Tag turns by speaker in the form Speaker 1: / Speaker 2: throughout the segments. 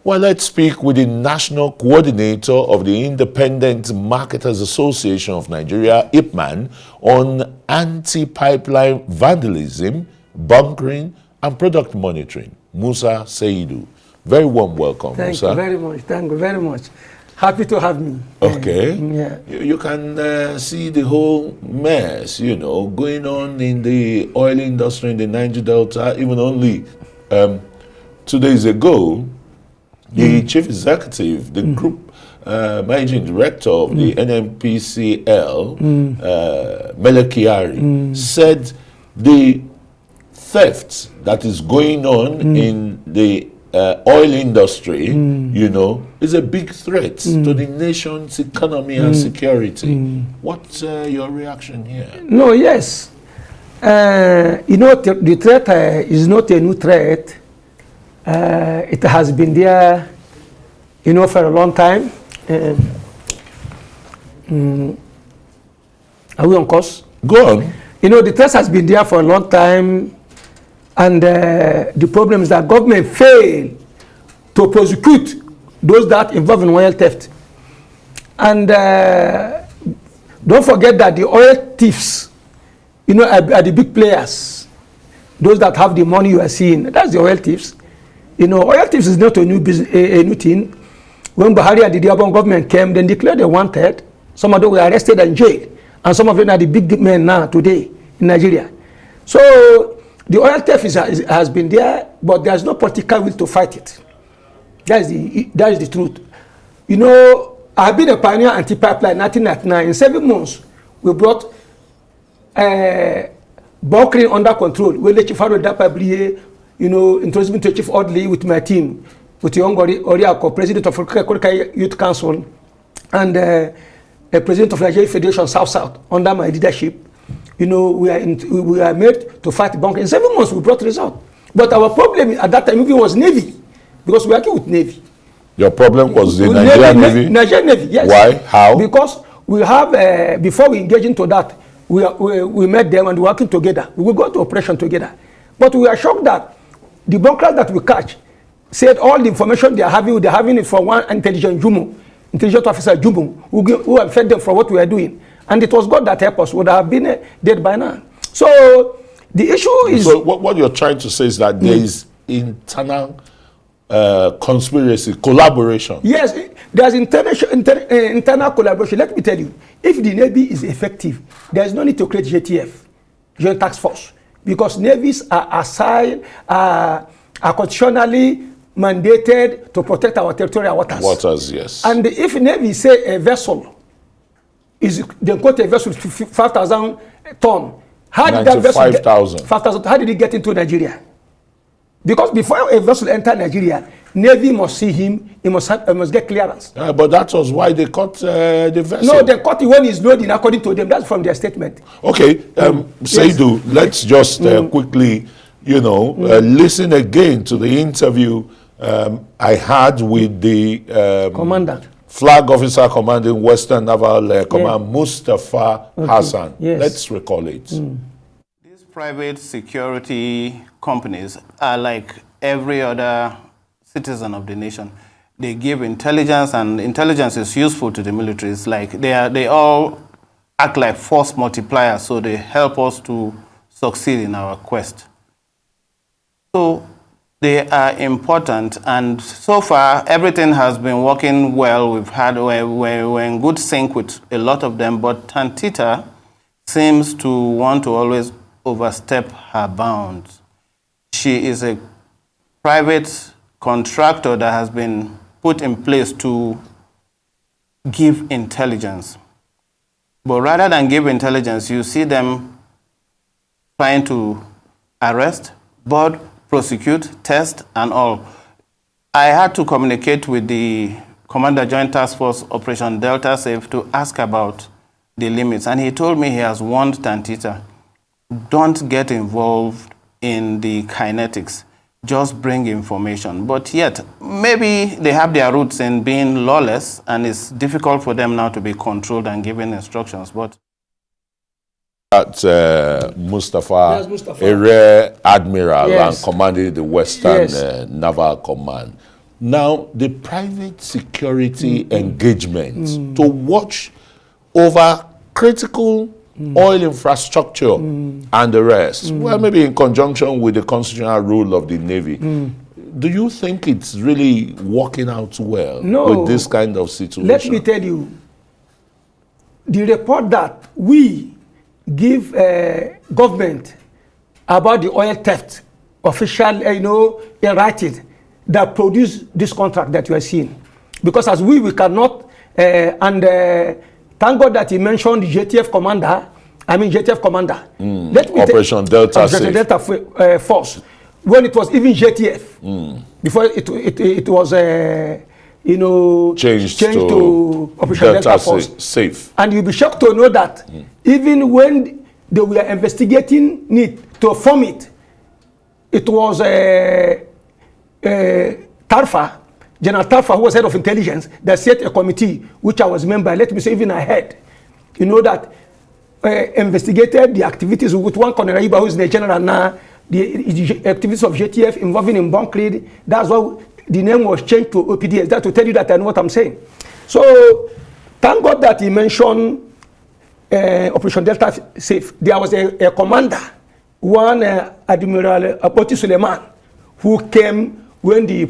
Speaker 1: Well, let's speak with the National Coordinator of the Independent Marketers Association of Nigeria, IPMAN, on anti-pipeline vandalism, bunkering, and product monitoring. Musa Saidu. Very warm welcome,
Speaker 2: Thank
Speaker 1: Musa.
Speaker 2: you very much. Thank you very much. Happy to have me.
Speaker 1: Okay.
Speaker 2: Yeah.
Speaker 1: You can see the whole mess, you know, going on in the oil industry in the Niger Delta. Even only 2 days ago, the chief executive, the group managing director of the NNPCL, Melekiari, said the theft that is going on in the oil industry, you know, is a big threat to the nation's economy and security. What's your reaction here?
Speaker 2: No, yes. You know, the threat is not a new threat. It has been there, you know, for a long time. Are we on course?
Speaker 1: Go on.
Speaker 2: You know, the threat has been there for a long time. And the problem is that government failed to prosecute those that involved in oil theft. And don't forget that the oil thieves, you know, are the big players. Those that have the money you are seeing, that's the oil thieves. You know, oil thieves is not a new business, a new thing. When Buhari and the Diabon government came, they declared they wanted. Some of them were arrested and jailed. And some of them are the big men now, today, in Nigeria. So, the oil theft has been there, but there's no political will to fight it. That is the truth. You know, I've been a pioneer anti-pipeline in 1999. In 7 months, we brought bunkering under control. We let Chief Dapablier, you know, introduced me to Chief Audley with my team, with Yongori Oriako, President of Africa Youth Council, and President of Nigerian Federation South-South, under my leadership. You know, we are made to fight bunkering. In 7 months, we brought results. But our problem at that time even was Navy, because we are working with Navy.
Speaker 1: Your problem was the Nigerian Navy?
Speaker 2: Nigerian Navy, yes.
Speaker 1: Why? How?
Speaker 2: Because we have, before we engage into that, we met them and we're working together. We will go to operation together. But we are shocked that the bunkers that we catch said all the information they're having it from one intelligent officer, Jumu, who have fed them for what we are doing. And it was God that helped us, would have been dead by now. So the issue is...
Speaker 1: So what you're trying to say is that there is internal conspiracy, collaboration.
Speaker 2: Yes, there's internal collaboration. Let me tell you, if the Navy is effective, there's no need to create JTF, Joint Task Force, because navies are assigned, are constitutionally mandated to protect our territorial waters.
Speaker 1: Waters, yes.
Speaker 2: And if Navy say a vessel they quote a vessel 5,000 tons. How did that vessel 5,000? How did it get into Nigeria? Because before a vessel enter Nigeria, Navy must see him. He must get clearance.
Speaker 1: But that was why they caught the vessel.
Speaker 2: No, they caught it when it's loading, according to them. That's from their statement.
Speaker 1: Okay, Saidu, let's just quickly, you know, listen again to the interview I had with the
Speaker 2: Commandant.
Speaker 1: Flag Officer Commanding Western Naval Command, Mustafa Hassan.
Speaker 2: Yes.
Speaker 1: Let's recall it.
Speaker 3: These private security companies are like every other citizen of the nation. They give intelligence, and intelligence is useful to the military. It's like they all act like force multipliers, so they help us to succeed in our quest. So they are important, and so far everything has been working well. We're in good sync with a lot of them, but Tantita seems to want to always overstep her bounds. She is a private contractor that has been put in place to give intelligence. But rather than give intelligence, you see them trying to arrest, board, prosecute, test, and all. I had to communicate with the Commander Joint Task Force Operation Delta Safe to ask about the limits. And he told me he has warned Tantita, don't get involved in the kinetics, just bring information. But yet, maybe they have their roots in being lawless, and it's difficult for them now to be controlled and given instructions. But
Speaker 1: Mustafa,
Speaker 2: yes, Mustafa,
Speaker 1: a rear admiral,
Speaker 2: yes,
Speaker 1: and commanded the Western
Speaker 2: yes,
Speaker 1: Naval Command. Now, the private security engagement to watch over critical oil infrastructure and the rest, well, maybe in conjunction with the constitutional rule of the Navy. Do you think it's really working out well with this kind of situation?
Speaker 2: Let me tell you, the report that we give government about the oil theft, official, in writing, that produce this contract that you are seeing. Because as we cannot, thank God that he mentioned the JTF commander, Let me
Speaker 1: Operation Delta
Speaker 2: Force. When it was even JTF, before it was, changed to Operation Delta Force.
Speaker 1: Safe.
Speaker 2: And you'll be shocked to know that even when they were investigating it to form it, it was Tarfa, General Tarfa, who was head of intelligence, that set a committee, which I was member, let me say even ahead, that investigated the activities with one Colonel Iba, who is the general now, the activities of JTF involving in Bunklead. That's why the name was changed to OPDS. That to tell you that I know what I'm saying. So thank God that he mentioned Operation Delta Safe. There was a commander, one Admiral Apoti Suleiman, who came when the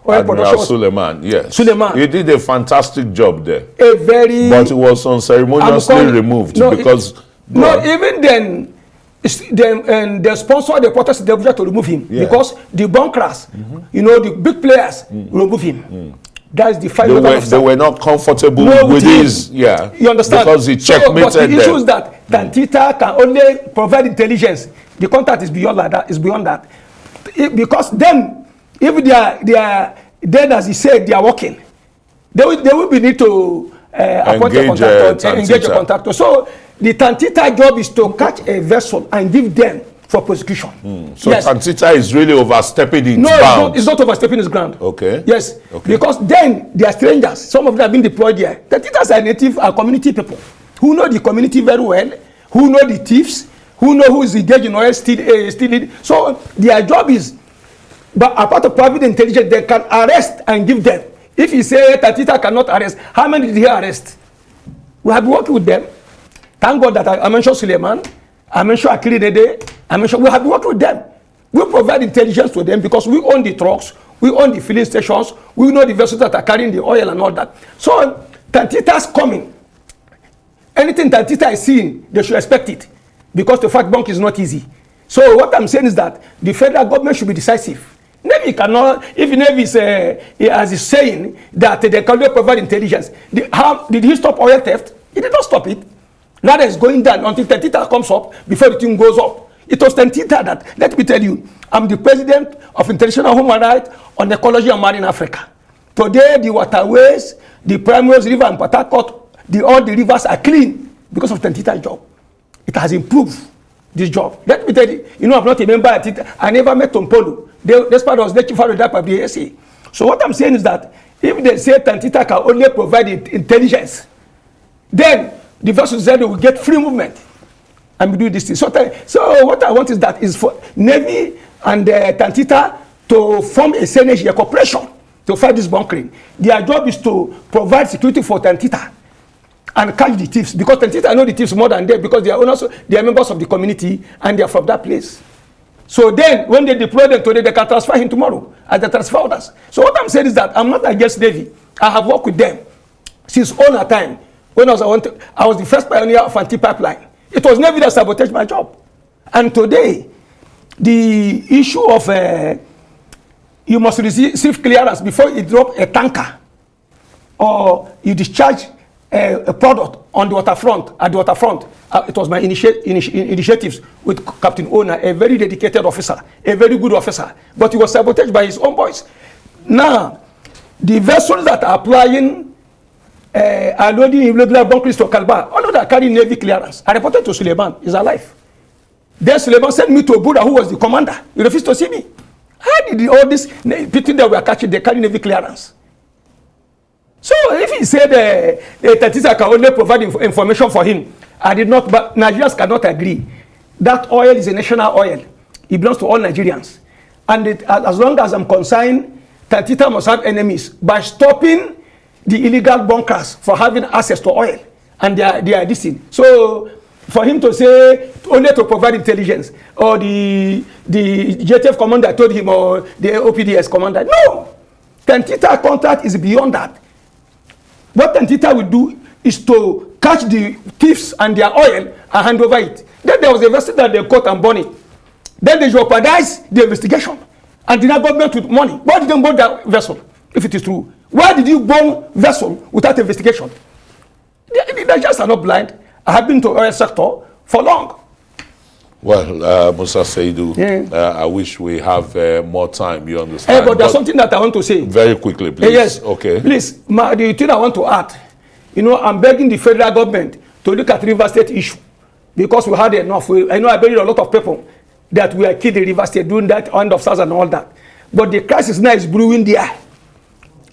Speaker 2: oil
Speaker 1: Admiral Suleiman, yes.
Speaker 2: Suleiman.
Speaker 1: He did a fantastic job there.
Speaker 2: But
Speaker 1: it was unceremoniously removed because...
Speaker 2: even then, they sponsored the protest to remove him because the bunkers, the big players remove him. That's the fight.
Speaker 1: They were not comfortable with his, you understand? Because he checkmated
Speaker 2: but the issue
Speaker 1: them.
Speaker 2: is that Tantita can only provide intelligence. The contact is beyond that. Because them, if they are dead, as he said, they are working. They will be need to appoint a contractor, engage a contractor. So the Tantita job is to catch a vessel and give them for prosecution.
Speaker 1: So yes. Tantita is really overstepping its bounds.
Speaker 2: It's not overstepping its ground.
Speaker 1: Okay.
Speaker 2: Yes. Okay. Because then they are strangers. Some of them have been deployed there. Tantitas are native community people who know the community very well, who know the thieves, who know who is engaged in oil stealing. So their job is, but apart of private intelligence, they can arrest and give them. If you say Tantita cannot arrest, how many did he arrest? We have been working with them. Thank God that I mentioned Suleiman, I mentioned Akili Dede, we have been working with them. We provide intelligence to them because we own the trucks, we own the filling stations, we know the vessels that are carrying the oil and all that. So Tantita's coming. Anything Tantita is seeing, they should expect it because the fact bunk is not easy. So what I'm saying is that the federal government should be decisive. Navy cannot, if the Navy is, as he's saying, that they cannot provide intelligence. How did he stop oil theft? He did not stop it. Now it's going down until Tantita comes up before the thing goes up. It was Tantita that, let me tell you, I'm the president of International Human Rights on Ecology and Marine Africa. Today, the waterways, the Primrose River and Port Harcourt, all the rivers are clean because of Tantita's job. It has improved this job. Let me tell you, I'm not a member at it. I never met Tompolo. This part was the chief of the SA. So what I'm saying is that if they say Tantita can only provide intelligence, then the vessels said they will get free movement and we do this thing. So what I want is that is for Navy and Tantita to form a synergy, a cooperation to fight this bunkering. Their job is to provide security for Tantita and catch the thieves because Tantita know the thieves more than them because they are members of the community and they are from that place. So then when they deploy them today, they can transfer him tomorrow as they transfer others. So what I'm saying is that I'm not against Navy. I have worked with them since all the time. When I was the first pioneer of anti-pipeline. It was Navy that sabotaged my job. And today, the issue of you must receive clearance before you drop a tanker or you discharge a product on the waterfront, at the waterfront. It was my initiatives with Captain Ona, a very dedicated officer, a very good officer. But he was sabotaged by his own boys. Now, the vessels that are applying are loading irregular bunkers to Kalba. All of that carry Navy clearance. I reported to Suleiman. He's alive. Then Suleiman sent me to Buddha, who was the commander. He refused to see me. How did all these people that were catching, they carry Navy clearance? So if he said Tantita can only provide information for him, I did not, but Nigerians cannot agree. That oil is a national oil. It belongs to all Nigerians. And as long as I'm concerned, Tantita must have enemies by stopping the illegal bunkers for having access to oil and their this thing. So for him to say only to provide intelligence, or the JTF commander told him, or the OPDS commander, no. Tantita contract is beyond that. What Tantita will do is to catch the thieves and their oil and hand over it. Then there was a vessel that they caught and burned it. Then they jeopardize the investigation and deny government with money. Why did they burn that vessel, if it is true? Why did you burn vessel without investigation? The Nigerians are not blind. I have been to oil sector for long.
Speaker 1: Well, Musa Saidu, I wish we have more time, you understand.
Speaker 2: But there's something that I want to say.
Speaker 1: Very quickly, please.
Speaker 2: Yes.
Speaker 1: Okay.
Speaker 2: Please, the thing I want to add, I'm begging the federal government to look at River State issue, because we had enough. I know I buried a lot of people that were killed in River State during that end of SARS and all that. But the crisis now is brewing there.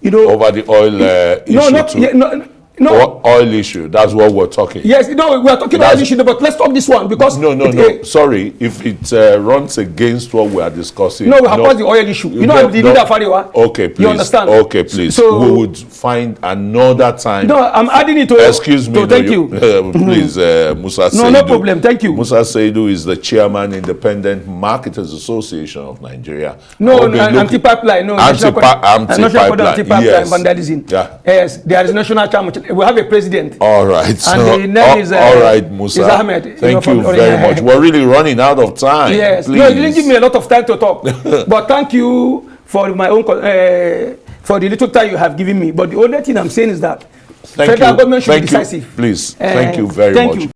Speaker 1: Over the oil issue No, oil issue. That's what we're talking.
Speaker 2: Yes, we are talking about oil issue, but let's talk this one because
Speaker 1: no. Sorry, if it runs against what we are discussing.
Speaker 2: No, we have passed the oil issue. I'm the leader of Fariwa.
Speaker 1: Okay, please.
Speaker 2: You understand?
Speaker 1: Okay, please. So we would find another time.
Speaker 2: No, I'm adding it to.
Speaker 1: Excuse me.
Speaker 2: Thank you.
Speaker 1: Please, Musa Saidu.
Speaker 2: No problem. Thank you.
Speaker 1: Musa Saidu is the chairman, Independent Marketers Association of Nigeria.
Speaker 2: No, anti-pipeline. No,
Speaker 1: anti-pipeline. Yes.
Speaker 2: Vandalism.
Speaker 1: Yeah.
Speaker 2: Yes, there is national chairman. We have a president.
Speaker 1: All right.
Speaker 2: And the name is
Speaker 1: all right, Musa.
Speaker 2: Is Ahmed.
Speaker 1: Thank you very much. We're really running out of time.
Speaker 2: Yes.
Speaker 1: Please.
Speaker 2: No, you didn't give me a lot of time to talk. But thank you for my own for the little time you have given me. But the only thing I'm saying is that federal government should be decisive.
Speaker 1: Please. Thank you very much.